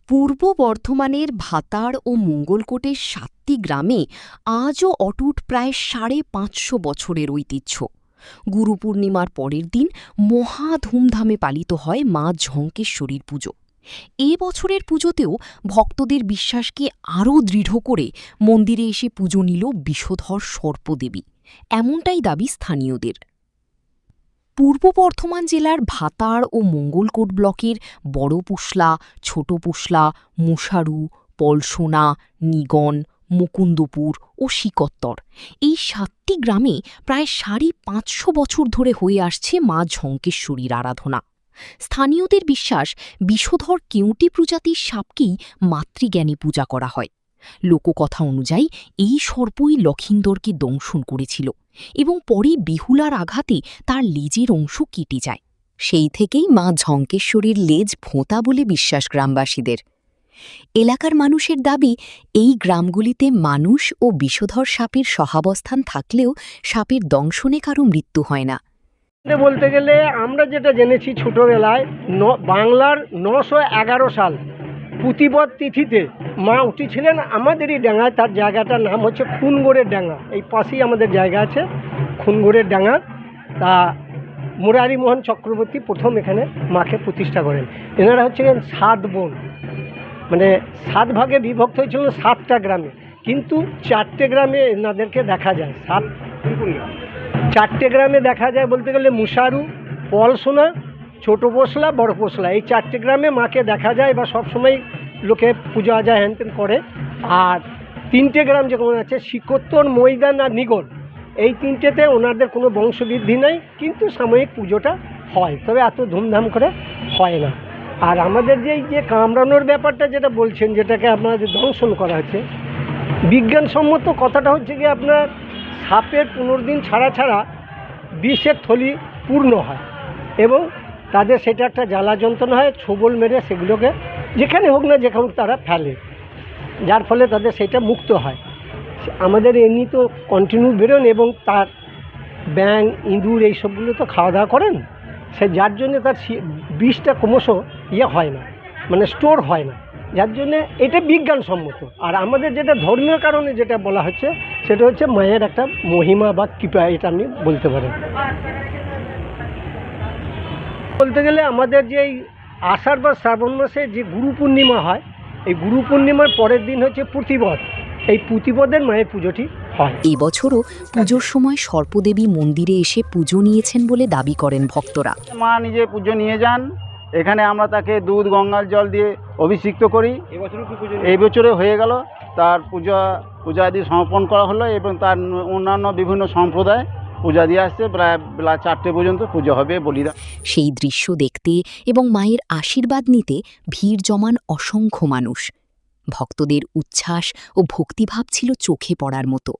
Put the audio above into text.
পূর্ব বর্ধমানের ভাতাড় ও মঙ্গলকোটের ৭টি গ্রামে আজও অটুট প্রায় ৫৫০ বছরের ঐতিহ্য। গুরু পূর্ণিমার পরের দিন মহা ধুমধামে পালিত হয় মা ঝঙ্কেশ্বরীর পুজো। এ বছরের পুজোতেও ভক্তদের বিশ্বাসকে আরও দৃঢ় করে মন্দিরে এসে পুজো নিল বিষধর সর্পদেবী, এমনটাই দাবি স্থানীয়দের। পূর্ব বর্ধমান জেলার ভাতাড় ও মঙ্গলকোট ব্লকের বড় পুশলা, ছোট পুশলা, মুশারু, পলসোনা, নিগন, মুকুন্দপুর ও শিকত্তর এই ৭টি গ্রামে প্রায় ৫৫০ বছর ধরে হয়ে আসছে মা ঝঙ্কেশ্বরীর আরাধনা। স্থানীয়দের বিশ্বাস, বিষধর কেউটি প্রজাতির সাপকেই মাতৃজ্ঞানে পূজা করা হয়। লোককথা অনুযায়ী এই সর্পই লখিন্দরকে দংশন করেছিল এবং পরে বেহুলার আঘাতে তার লেজের অংশ কেটে যায়। সেই থেকেই মা ঝঙ্কেশ্বরীর লেজ ভোঁতা বলে বিশ্বাস গ্রামবাসীদের। এলাকার মানুষের দাবি, এই গ্রামগুলিতে মানুষ ও বিষধর সাপের সহাবস্থান থাকলেও সাপের দংশনে কারও মৃত্যু হয় না। বলতে গেলে আমরা যেটা জেনেছি ছোটবেলায়, বাংলার ৯১১ সাল পুঁতিবদ তিথিতে মা উঠেছিলেন আমাদেরই ডাঙায়। তার জায়গাটার নাম হচ্ছে খুনগড়ের ডাঙা। এই পাশেই আমাদের জায়গা আছে খুনগড়ের ডাঙা। তা মুরারি মোহন চক্রবর্তী প্রথম এখানে মাকে প্রতিষ্ঠা করেন। এনারা হচ্ছিলেন ৭ বোন, মানে ৭ ভাগে বিভক্ত হয়েছিল ৭টা গ্রামে, কিন্তু 4টে গ্রামে এনাদেরকে দেখা যায়। 4টে গ্রামে দেখা যায় বলতে গেলে মুশারু, পলসোনা, ছোট পোশলা, বড় পোশলা, এই 4টে গ্রামে মাকে দেখা যায় বা সবসময় লোকে পূজা আজা হ্যানত্যান করে। আর 3টে গ্রাম যেমন আছে শিকত্তর, ময়দান আর নিগন, এই 3টেতে ওনাদের কোনো বংশবৃদ্ধি নেই, কিন্তু সাময়িক পুজোটা হয়, তবে এত ধুমধাম করে হয় না। আর আমাদের যে কামড়ানোর ব্যাপারটা যেটা বলছেন, যেটাকে আপনাদের দংশন করা হচ্ছে, বিজ্ঞানসম্মত কথাটা হচ্ছে কি, আপনার সাপের 15 দিন ছাড়া ছাড়া বিষের থলি পূর্ণ হয় এবং তাদের সেটা একটা জ্বালা যন্ত্রণা হয়, ছোবল মেরে সেগুলোকে যেখানে হোক না যেখানে তারা ফেলে, যার ফলে তাদের সেটা মুক্ত হয়। আমাদের এমনি তো কন্টিনিউ বেরোন এবং তার ব্যাঙ, ইঁদুর এইসবগুলো তো খাওয়া দাওয়া করেন, সে যার জন্যে তার বিষটা ক্রমশ হয় না, মানে স্টোর হয় না, যার জন্যে এটা বিজ্ঞানসম্মত। আর আমাদের যেটা ধর্মীয় কারণে যেটা বলা হচ্ছে, সেটা হচ্ছে মায়ের একটা মহিমা বা কৃপা, এটা আপনি বলতে পারেন। বলতে গেলে আমাদের যে এই আষাঢ় বা শ্রাবণ মাসে যে গুরু পূর্ণিমা হয়, এই গুরু পূর্ণিমার পরের দিন হচ্ছে পুঁতিবদ। এই পুঁতিবদের মায়ের পুজোটি হয়। এই বছরও পুজোর সময় সর্পদেবী মন্দিরে এসে পুজো নিয়েছেন বলে দাবি করেন ভক্তরা। মা নিজে পুজো নিয়ে যান, এখানে আমরা তাকে দুধ গঙ্গার জল দিয়ে অভিষিক্ত করি। এই বছরে হয়ে গেল, তার পূজা দিয়ে সমর্পণ করা হলো এবং তার অন্যান্য বিভিন্ন সম্প্রদায় পূজা দিয়ে আসছে। প্রায় বেলা 4টে পর্যন্ত পুজো হবে বলিদান। সেই দৃশ্য দেখতে এবং মায়ের আশীর্বাদ নিতে ভিড় জমান অসংখ্য মানুষ। ভক্তদের উচ্ছ্বাস ও ভক্তিভাব ছিল চোখে পড়ার মতো।